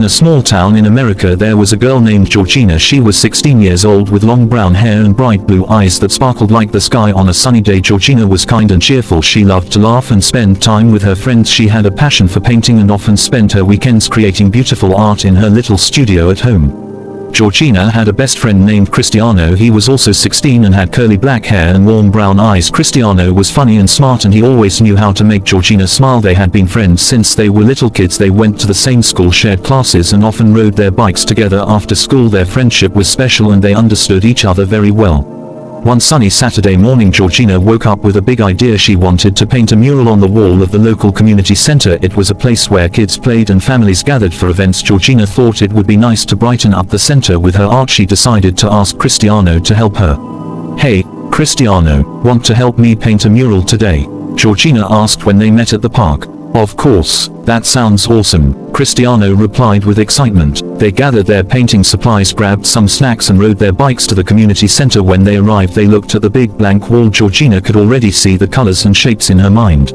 In a small town in America there was a girl named Georgina. She was 16 years old with long brown hair and bright blue eyes that sparkled like the sky on a sunny day. Georgina was kind and cheerful. She loved to laugh and spend time with her friends. She had a passion for painting and often spent her weekends creating beautiful art in her little studio at home. Georgina had a best friend named Cristiano. He was also 16 and had curly black hair and warm brown eyes. Cristiano was funny and smart and he always knew how to make Georgina smile. They had been friends since they were little kids. They went to the same school, shared classes and often rode their bikes together after school. Their friendship was special and they understood each other very well. One sunny Saturday morning, Georgina woke up with a big idea. She wanted to paint a mural on the wall of the local community center. It was a place where kids played and families gathered for events. Georgina thought it would be nice to brighten up the center with her art. She decided to ask Cristiano to help her. "Hey, Cristiano, want to help me paint a mural today?" Georgina asked when they met at the park. "Of course, that sounds awesome," Cristiano replied with excitement. They gathered their painting supplies, grabbed some snacks and rode their bikes to the community center. When they arrived they looked at the big blank wall. Georgina could already see the colors and shapes in her mind.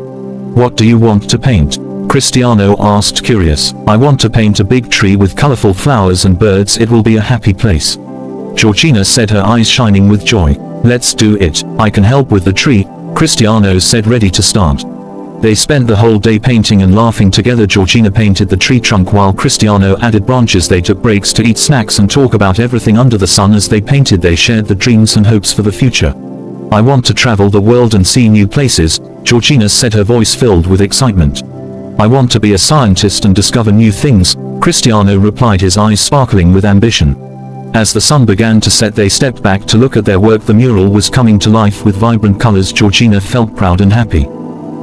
"What do you want to paint?" Cristiano asked, curious. "I want to paint a big tree with colorful flowers and birds. It will be a happy place." Georgina said, her eyes shining with joy. "Let's do it. I can help with the tree," Cristiano said, ready to start. They spent the whole day painting and laughing together. Georgina painted the tree trunk while Cristiano added branches. They took breaks to eat snacks and talk about everything under the sun. As they painted they shared the dreams and hopes for the future. "I want to travel the world and see new places," Georgina said, her voice filled with excitement. "I want to be a scientist and discover new things," Cristiano replied, his eyes sparkling with ambition. As the sun began to set they stepped back to look at their work. The mural was coming to life with vibrant colors. Georgina felt proud and happy.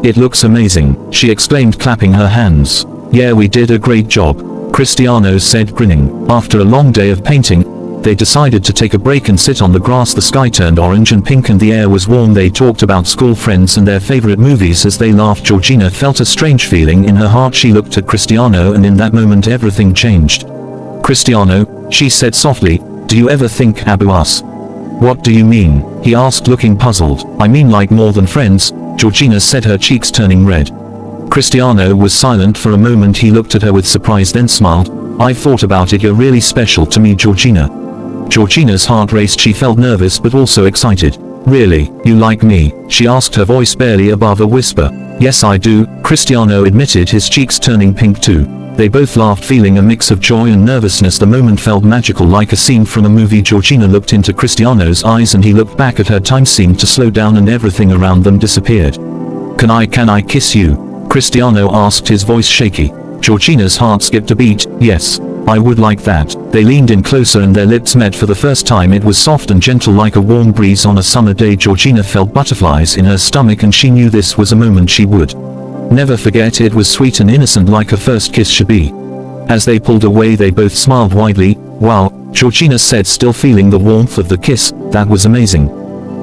"It looks amazing," she exclaimed, clapping her hands. "Yeah, we did a great job," Cristiano said, grinning. After a long day of painting, they decided to take a break and sit on the grass. The sky turned orange and pink and the air was warm. They talked about school friends and their favorite movies. As they laughed, Georgina felt a strange feeling in her heart. She looked at Cristiano and in that moment everything changed. "Cristiano," she said softly, "do you ever think about us?" "What do you mean?" he asked, looking puzzled. "I mean like more than friends," Georgina said, her cheeks turning red. Cristiano was silent for a moment. He looked at her with surprise then smiled. "I've thought about it. You're really special to me, Georgina." Georgina's heart raced. She felt nervous but also excited. "Really, you like me?" she asked, her voice barely above a whisper. "Yes, I do," Cristiano admitted, his cheeks turning pink too. They both laughed, feeling a mix of joy and nervousness. The moment felt magical, like a scene from a movie. Georgina looked into Cristiano's eyes and he looked back at her. Time seemed to slow down and everything around them disappeared. Can I kiss you?" Cristiano asked, his voice shaky. Georgina's heart skipped a beat. "Yes, I would like that." They leaned in closer and their lips met for the first time. It was soft and gentle like a warm breeze on a summer day. Georgina felt butterflies in her stomach and she knew this was a moment she would never forget. It was sweet and innocent like a first kiss should be. As they pulled away they both smiled widely. "Wow," Georgina said, still feeling the warmth of the kiss, "that was amazing."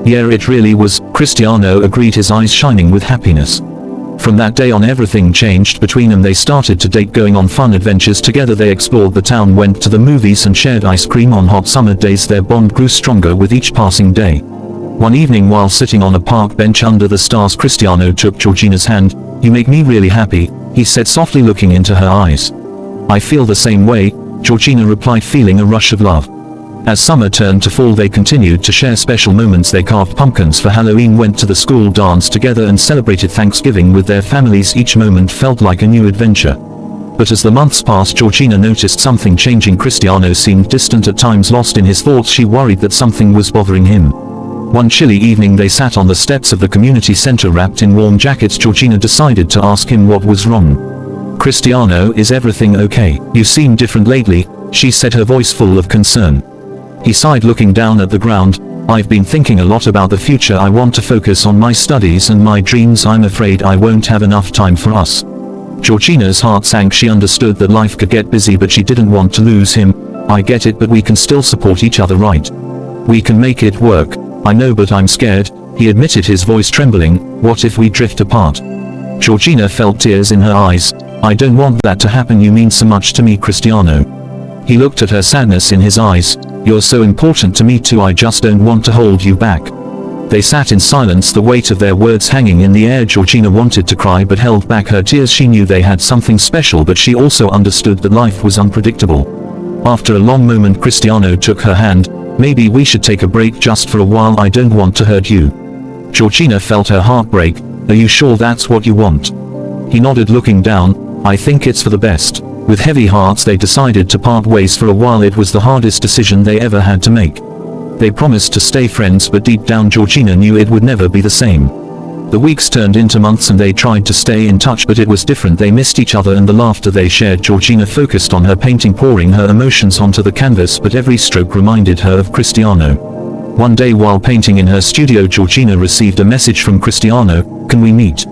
"Yeah, it really was," Cristiano agreed, his eyes shining with happiness. From that day on everything changed between them. They started to date, going on fun adventures together. They explored the town, went to the movies and shared ice cream on hot summer days. Their bond grew stronger with each passing day. One evening while sitting on a park bench under the stars, Cristiano took Georgina's hand. "You make me really happy," he said softly, looking into her eyes. "I feel the same way," Georgina replied, feeling a rush of love. As summer turned to fall they continued to share special moments. They carved pumpkins for Halloween, went to the school dance together and celebrated Thanksgiving with their families. Each moment felt like a new adventure. But as the months passed, Georgina noticed something changing. Cristiano seemed distant at times, lost in his thoughts. She worried that something was bothering him. One chilly evening they sat on the steps of the community center wrapped in warm jackets. Georgina decided to ask him what was wrong. "Cristiano, is everything okay? You seem different lately," she said, her voice full of concern. He sighed, looking down at the ground. "I've been thinking a lot about the future. I want to focus on my studies and my dreams. I'm afraid I won't have enough time for us." Georgina's heart sank. She understood that life could get busy but she didn't want to lose him. "I get it, but we can still support each other, right? We can make it work." "I know, but I'm scared," he admitted, his voice trembling. "What if we drift apart?" Georgina felt tears in her eyes. "I don't want that to happen. You mean so much to me, Cristiano." He looked at her, sadness in his eyes. "You're so important to me too. I just don't want to hold you back." They sat in silence, the weight of their words hanging in the air. Georgina wanted to cry but held back her tears. She knew they had something special, but she also understood that life was unpredictable. After a long moment, Cristiano took her hand. "Maybe we should take a break just for a while. I don't want to hurt you." Georgina felt her heart break. "Are you sure that's what you want?" He nodded, looking down. "I think it's for the best." With heavy hearts they decided to part ways for a while. It was the hardest decision they ever had to make. They promised to stay friends, but deep down Georgina knew it would never be the same. The weeks turned into months and they tried to stay in touch, but it was different. They missed each other and the laughter they shared. Georgina focused on her painting, pouring her emotions onto the canvas, but every stroke reminded her of Cristiano. One day while painting in her studio, Georgina received a message from Cristiano. "Can we meet?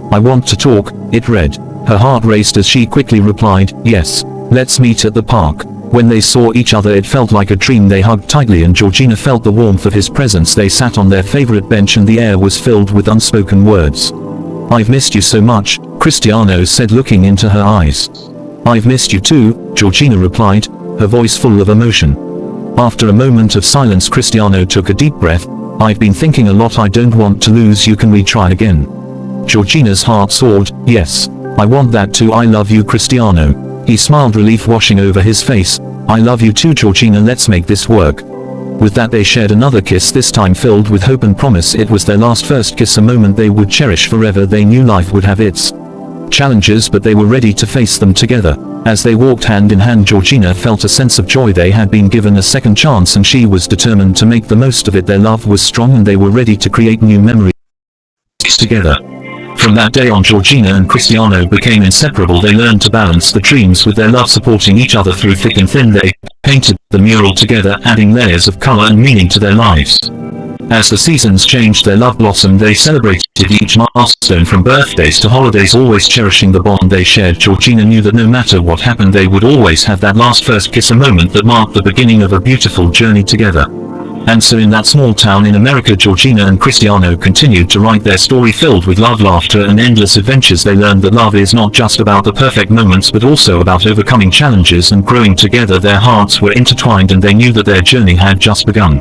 I want to talk," it read. Her heart raced as she quickly replied, "Yes, let's meet at the park." When they saw each other it felt like a dream. They hugged tightly and Georgina felt the warmth of his presence. They sat on their favorite bench and the air was filled with unspoken words. "I've missed you so much," Cristiano said, looking into her eyes. "I've missed you too," Georgina replied, her voice full of emotion. After a moment of silence, Cristiano took a deep breath. "I've been thinking a lot. I don't want to lose you. Can we try again?" Georgina's heart soared. "Yes, I want that too. I love you, Cristiano." He smiled, relief washing over his face. "I love you too, Georgina. Let's make this work." With that they shared another kiss, this time filled with hope and promise. It was their last first kiss, a moment they would cherish forever. They knew life would have its challenges, but they were ready to face them together. As they walked hand in hand, Georgina felt a sense of joy. They had been given a second chance and she was determined to make the most of it. Their love was strong and they were ready to create new memories together. From that day on, Georgina and Cristiano became inseparable. They learned to balance the dreams with their love, supporting each other through thick and thin. They painted the mural together, adding layers of color and meaning to their lives. As the seasons changed, their love blossomed. They celebrated each milestone, from birthdays to holidays, always cherishing the bond they shared. Georgina knew that no matter what happened, they would always have that last first kiss, a moment that marked the beginning of a beautiful journey together. And so in that small town in America, Georgina and Cristiano continued to write their story, filled with love, laughter and endless adventures. They learned that love is not just about the perfect moments, but also about overcoming challenges and growing together. Their hearts were intertwined and they knew that their journey had just begun.